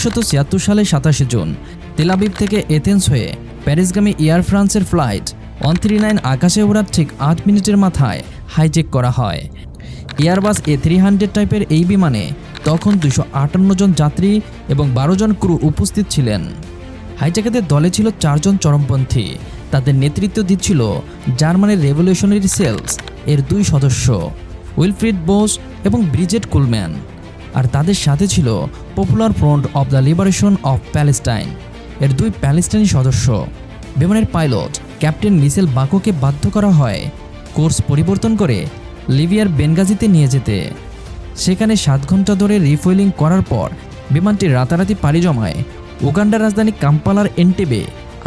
1976 সালে 27 June Tel Aviv থেকে Athens হয়ে প্যারিসগামী এয়ার ফ্রান্সের ফ্লাইট 139 আকাশে ওড়ার ঠিক 8 মিনিটের মাথায় হাইজ্যাক করা হয়। এয়ারবাস A300 টাইপের এই বিমানে তখন 258 জন যাত্রী এবং 12 জন ক্রু উপস্থিত ছিলেন। হাইজ্যাকারদের দলে ছিল 4 জন চরমপন্থী। তাদের নেতৃত্ব দিচ্ছিল জার্মানির রেভলিউশনারি সেলস এর 2 সদস্য উইলফ্রিড বোস এবং ব্রিজেট কুলম্যান, আর তাদের সাথে ছিল popular front of the liberation of Palestine এর 2 প্যালেস্টাইনি সদস্য। বিমানের পাইলট ক্যাপ্টেন মিশেল বাকোকে বাধ্য করা হয় কোর্স পরিবর্তন করে লিবিয়ার বেনগাজিতে নিয়ে যেতে। সেখানে 7 ঘন্টা ধরে রিফুয়েলিং করার পর বিমানটি রাতারাতি পাড়ি জমায় উগান্ডার রাজধানী কাম্পালার এন্টেবে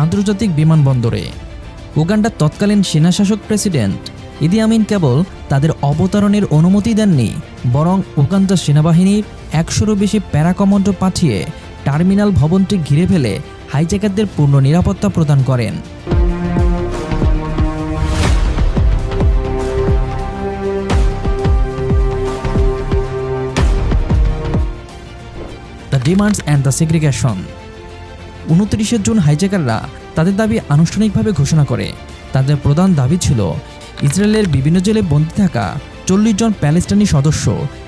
আন্তর্জাতিক বিমানবন্দরে। উগান্ডার তৎকালীন সেনাশাসক প্রেসিডেন্ট ইদি আমিন কেবল তাদের অবতরণের অনুমতি দেননি, বরং উগান্ডা সেনাবাহিনীর 100-এরও বেশি প্যারা কমান্ডো পাঠিয়ে টার্মিনাল ভবনটি ঘিরে ফেলে হাইজ্যাকারদের পূর্ণ নিরাপত্তা প্রদান করেন। The demands and the segregation. 29 June হাইজ্যাকাররা তাদের দাবি আনুষ্ঠানিকভাবে ঘোষণা করে। তাদের প্রধান দাবি ছিল ইসরায়েলের বিভিন্ন জেলে বন্দী থাকা 40 জন প্যালেস্টাইনি সদস্য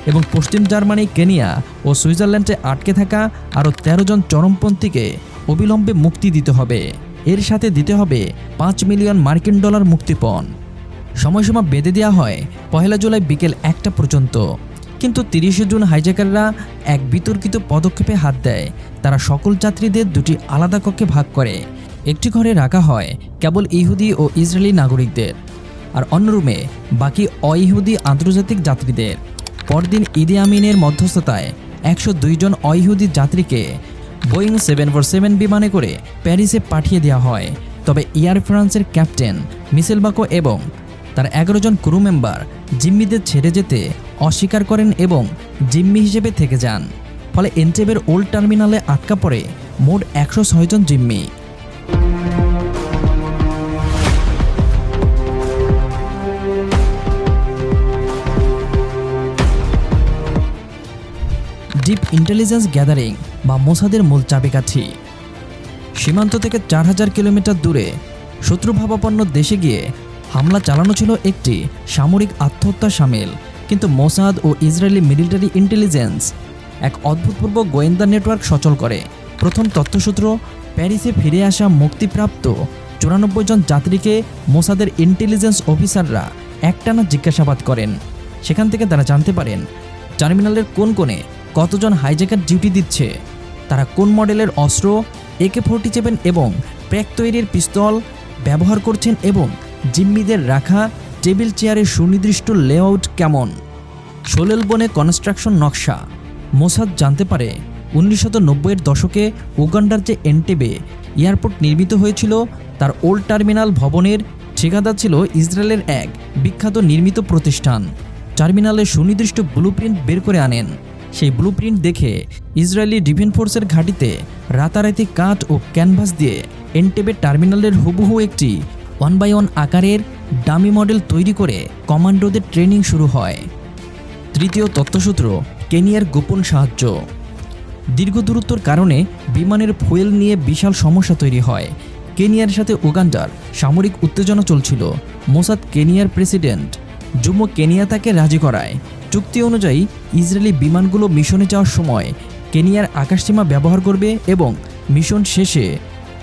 এবং পশ্চিম জার্মানি, কেনিয়া ও সুইজারল্যান্ডে আটকে থাকা আরও 13 জন চরমপন্থীকে অবিলম্বে মুক্তি দিতে হবে। এর সাথে দিতে হবে $5 মিলিয়ন মুক্তিপণ। সময়সীমা বেঁধে দেওয়া হয় 1 জুলাই বিকেল 1টা পর্যন্ত। কিন্তু 30 জুন হাইজ্যাকাররা এক বিতর্কিত পদক্ষেপে হাত দেয়। তারা সকল যাত্রীদের 2টি আলাদা কক্ষে ভাগ করে। একটি ঘরে রাখা হয় কেবল ইহুদি ও ইসরায়েলি নাগরিকদের, আর অন্য রুমে বাকি অইহুদি আন্তর্জাতিক যাত্রীদের। পরদিন ইদি আমিনের মধ্যস্থতায় 102 জন অইহুদি যাত্রীকে বোয়িং 747 বিমানে করে প্যারিসে পাঠিয়ে দেওয়া হয়। তবে এয়ার ফ্রান্সের ক্যাপ্টেন মিশেল বাকো এবং তার 11 জন ক্রু মেম্বার জিম্মিদের ছেড়ে যেতে অস্বীকার করেন এবং জিম্মি হিসেবে থেকে যান। ফলে এন্টেবের ওল্ড টার্মিনালে আটকা পড়ে মোট 106 জন জিম্মি। ডিপ ইন্টেলিজেন্স গ্যাদারিং বা মোসাদের মূল চাবিকাঠি। সীমান্ত থেকে 4000 কিলোমিটার দূরে শত্রুভাবাপন্ন দেশে গিয়ে হামলা চালানো ছিল একটি সামরিক আত্মহত্যা শামিল, কিন্তু মোসাদ ও ইসরায়েলি মিলিটারি ইন্টেলিজেন্স এক অভূতপূর্ব গোয়েন্দা নেটওয়ার্ক সচল করে। প্রথম তথ্যসূত্র, প্যারিসে ফিরে আসা মুক্তিপ্রাপ্ত 94 জন যাত্রীকে মোসাদের ইন্টেলিজেন্স অফিসাররা একটানা জিজ্ঞাসাবাদ করেন। সেখান থেকে তারা জানতে পারেন টার্মিনালের কোন কোণে কতজন হাইজ্যাকার ডিউটি দিচ্ছে, তারা কোন মডেলের অস্ত্র, AK-47 এবং প্র্যাক তৈরির পিস্তল ব্যবহার করছেন এবং জিম্মিদের রাখা টেবিল চেয়ারের সুনির্দিষ্ট লেআউট কেমন। সোলেল বনে কনস্ট্রাকশন নকশা। মোসাদ জানতে পারে 1990-এর দশকে উগান্ডার যে এন্টেবে এয়ারপোর্ট নির্মিত হয়েছিল তার ওল্ড টার্মিনাল ভবনের ঠিকাদার ছিল ইসরায়েলের এক বিখ্যাত নির্মিত প্রতিষ্ঠান। টার্মিনালের সুনির্দিষ্ট ব্লুপ্রিন্ট বের করে আনেন। সেই ব্লুপ্রিন্ট দেখে ইসরায়েলি ডিফেন্স ফোর্সের ঘাঁটিতে রাতারাতি কাঠ ও ক্যানভাস দিয়ে এন্টেবে টার্মিনালের হুবহু একটি 1x1 আকারের ডামি মডেল তৈরি করে কমান্ডোদের ট্রেনিং শুরু হয়। তৃতীয় তথ্যসূত্র, কেনিয়ার গোপন সাহায্য। দীর্ঘ দূরত্বর কারণে বিমানের ফুয়েল নিয়ে বিশাল সমস্যা তৈরি হয়। কেনিয়ার সাথে উগান্ডার সামরিক উত্তেজনা চলছিল। মোসাদ কেনিয়ার প্রেসিডেন্ট জুমো কেনিয়াতাকে রাজি করায়। চুক্তি অনুযায়ী ইসরায়েলি বিমানগুলো মিশনে যাওয়ার সময় কেনিয়ার আকাশসীমা ব্যবহার করবে এবং মিশন শেষে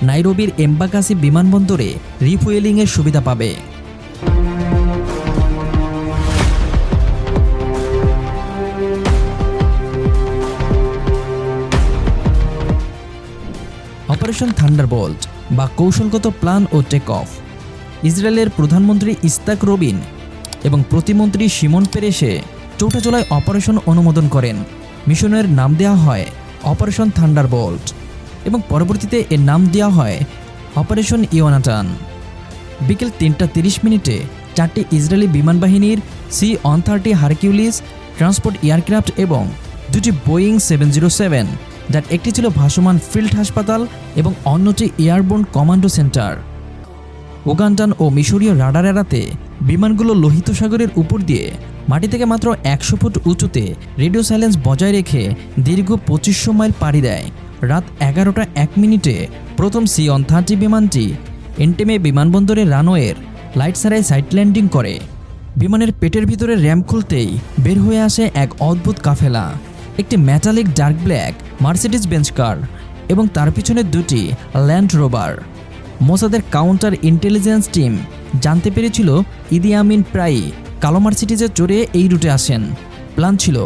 নাইরোবির এম্বাকাসি বিমানবন্দরে রিফুয়েলিংয়ের সুবিধা পাবে। অপারেশন থান্ডারবোল্ট বা কৌশলগত প্ল্যান ও টেক অফ। ইসরায়েলের প্রধানমন্ত্রী ইস্তাক রবিন এবং প্রতিমন্ত্রী শিমন পেরেশে 4 জুলাই অপারেশন অনুমোদন করেন। মিশনের নাম দেওয়া হয় অপারেশন থান্ডারবোল্ট এবং পরবর্তীতে এর নাম দেওয়া হয় অপারেশন ইয়োনাটান। বিকেল 3:30 4টি ইসরায়েলি বিমান বাহিনীর C-130 হারকিউলিস ট্রান্সপোর্ট এয়ারক্রাফট এবং 2টি বোয়িং 707, যার একটি ছিল ভাসমান ফিল্ড হাসপাতাল এবং অন্যটি এয়ারবোর্ন কমান্ডো সেন্টার। উগান্ডান ও মিশরীয় রাডার এড়াতে বিমানগুলো লোহিত সাগরের উপর দিয়ে মাটি থেকে মাত্র 100 ফুট উঁচুতে রেডিও সাইলেন্স বজায় রেখে দীর্ঘ 2500 মাইল পাড়ি দেয়। রাত 11:01 প্রথম C-130 বিমানটি এন্টেমে বিমানবন্দরের রানওয়ের লাইট ছাড়াই সাইড ল্যান্ডিং করে। বিমানের পেটের ভিতরে র্যাম্প খুলতেই বের হয়ে আসে এক অদ্ভুত কাফেলা, একটি metallic dark black Mercedes Benz car এবং তার পিছনে দুটি ল্যান্ড রোভার। মোসাদের কাউন্টার ইন্টেলিজেন্স টিম জানতে পেরেছিল ইদি আমিন প্রায়ই কালো মার্সিডিজে চড়ে এই রুটে আসেন। প্ল্যান ছিল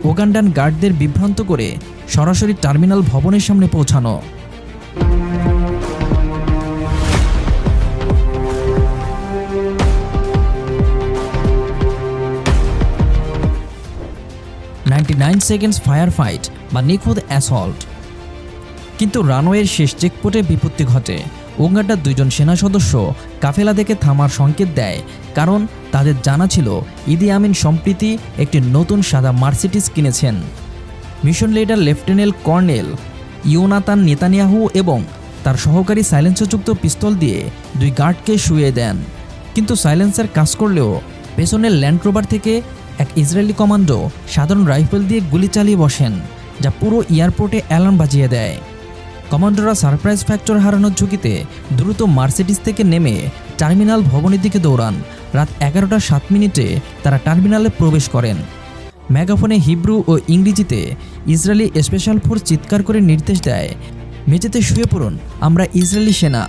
ওগান্ডান গার্ডদের বিভ্রান্ত করে সরাসরি টার্মিনাল ভবনের সামনে পৌঁছানো। সেকেন্ডস ফায়ার ফাইট বা নিখুঁত অ্যাসল্ট। কিন্তু রানওয়ের শেষ চেকপোর্টে বিপত্তি ঘটে। ওগান্ডার 2 সেনা সদস্য কাফেলা দেখে থামার সংকেত দেয়, কারণ তাদের জানা ছিল ইদি আমিন সম্প্রতি একটি নতুন সাদা মার্সিডিজ কিনেছেন। Mission leader lieutenant colonel Yonatan Netanyahu এবং তার সহকারী সাইলেন্সারযুক্ত পিস্তল দিয়ে 2 গার্ডকে শুইয়ে দেন। কিন্তু সাইলেন্সার কাজ করলেও পেছনের ল্যান্ড রোভার থেকে এক ইসরায়েলি কমান্ডো সাধারণ রাইফেল দিয়ে গুলি চালিয়ে বসেন, যা পুরো এয়ারপোর্টে অ্যালার্ম বাজিয়ে দেয়। কমান্ডোরা সারপ্রাইজ ফ্যাক্টর হারানোর ঝুঁকিতে দ্রুত মার্সিডিজ থেকে নেমে টার্মিনাল ভবনের দিকে দৌড়ান। রাত 11:07 তারা টার্মিনালে প্রবেশ করেন। মেগাফোনে হিব্রু ও ইংরেজিতে ইসরায়েলি স্পেশাল ফোর্স চিৎকার করে নির্দেশ দেয়, মেঝেতে শুয়ে পড়ুন, আমরা ইসরায়েলি সেনা।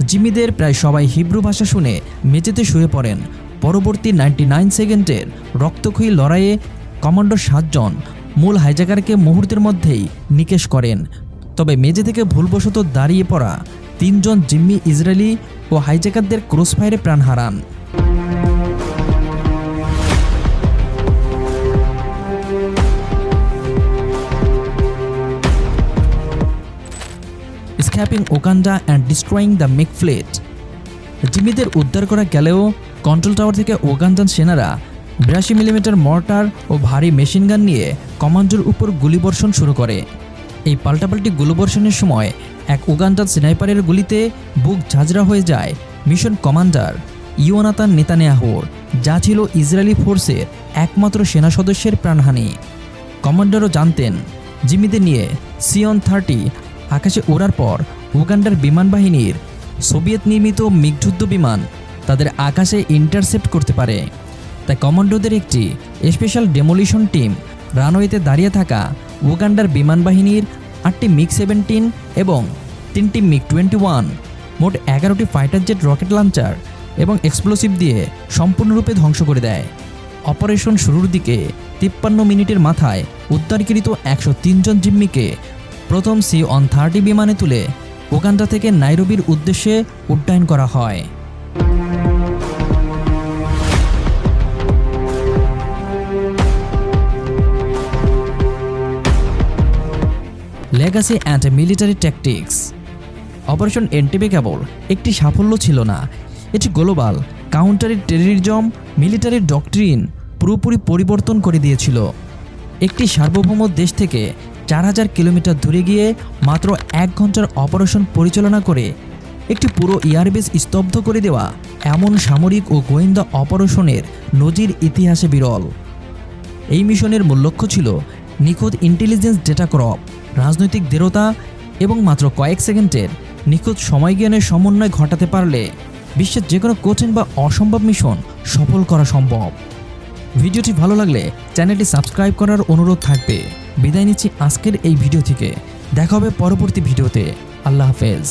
জিম্মিদের প্রায় সবাই হিব্রু ভাষা শুনে মেঝেতে শুয়ে পড়েন। পরবর্তী 99 সেকেন্ডের রক্তক্ষয়ী লড়াইয়ে কমান্ডো 7 জন মূল হাইজ্যাকারকে মুহূর্তের মধ্যেই নিকেশ করেন। তবে মেঝে থেকে ভুলবশত দাঁড়িয়ে পড়া 3 জন জিম্মি ইসরায়েলি ও হাইজ্যাকারদের ক্রসফায়ারে প্রাণ হারান। Escaping Uganda and destroying the MiG fleet. জিম্মিদের উদ্ধার করা গেলেও কন্ট্রোল টাওয়ার থেকে ওগান্ডান সেনারা 82 মিলিমিটার মর্টার ও ভারী মেশিনগান নিয়ে কমান্ডোর উপর গুলিবর্ষণ শুরু করে। এই পাল্টাপাল্টি গুলিবর্ষণের সময় এক উগান্ডান স্নাইপারের গুলিতে বুক ঝাঁঝরা হয়ে যায় মিশন কমান্ডার ইয়োনাতান নেতানিয়াহুর, যা ছিল ইসরায়েলি ফোর্সের একমাত্র সেনা সদস্যের প্রাণহানি। কমান্ডারও জানতেন জিম্মিদের নিয়ে C-130 আকাশে ওড়ার পর উগান্ডার বিমান বাহিনীর সোভিয়েত নির্মিত মিগ যুদ্ধ বিমান তাদের আকাশে ইন্টারসেপ্ট করতে পারে। তাই কমান্ডোদের একটি স্পেশাল ডেমোলিশন টিম রানওয়েতে দাঁড়িয়ে থাকা উগান্ডার বিমান বাহিনীর 8টি MiG-17 এবং 3টি MiG-21 মোট 11টি ফাইটার জেট রকেট লঞ্চার এবং এক্সপ্লোসিভ দিয়ে সম্পূর্ণরূপে ধ্বংস করে দেয়। অপারেশন শুরুর দিকে 53 মিনিটের মাথায় উদ্ধারকৃত 103 জন জিম্মিকে প্রথম C-130 বিমানে তুলে উগান্ডা থেকে নাইরোবির উদ্দেশ্যে উড্ডয়ন করা হয়। Legacy and military tactics. Operation Entebbe কেবল একটি সাফল্য ছিল না, এটি global counter terrorism military doctrine পুরোপুরি পরিবর্তন করে দিয়েছিল। একটি সার্বভৌম দেশ থেকে 4000 কিলোমিটার দূরে গিয়ে মাত্র 1 ঘন্টার অপারেশন পরিচালনা করে একটি পুরো এয়ারবেস স্তব্ধ করে দেওয়া এমন সামরিক ও গোয়েন্দা অপারেশনের নজির ইতিহাসে বিরল। এই মিশনের মূল লক্ষ্য ছিল নিখুঁত ইন্টেলিজেন্স ডেটা ক্রপ, রাজনৈতিক দৃঢ়তা এবং মাত্র কয়েক সেকেন্ডের নিখুঁত সময়জ্ঞানের সমন্বয় ঘটাতে পারলে বিশ্বের যে কোনো কঠিন বা অসম্ভব মিশন সফল করা সম্ভব। ভিডিওটি ভালো লাগলে চ্যানেলটি সাবস্ক্রাইব করার অনুরোধ থাকবে। বিদায় নিচ্ছি আজকের এই ভিডিও থেকে। দেখা হবে পরবর্তী ভিডিওতে। আল্লাহ হাফেজ।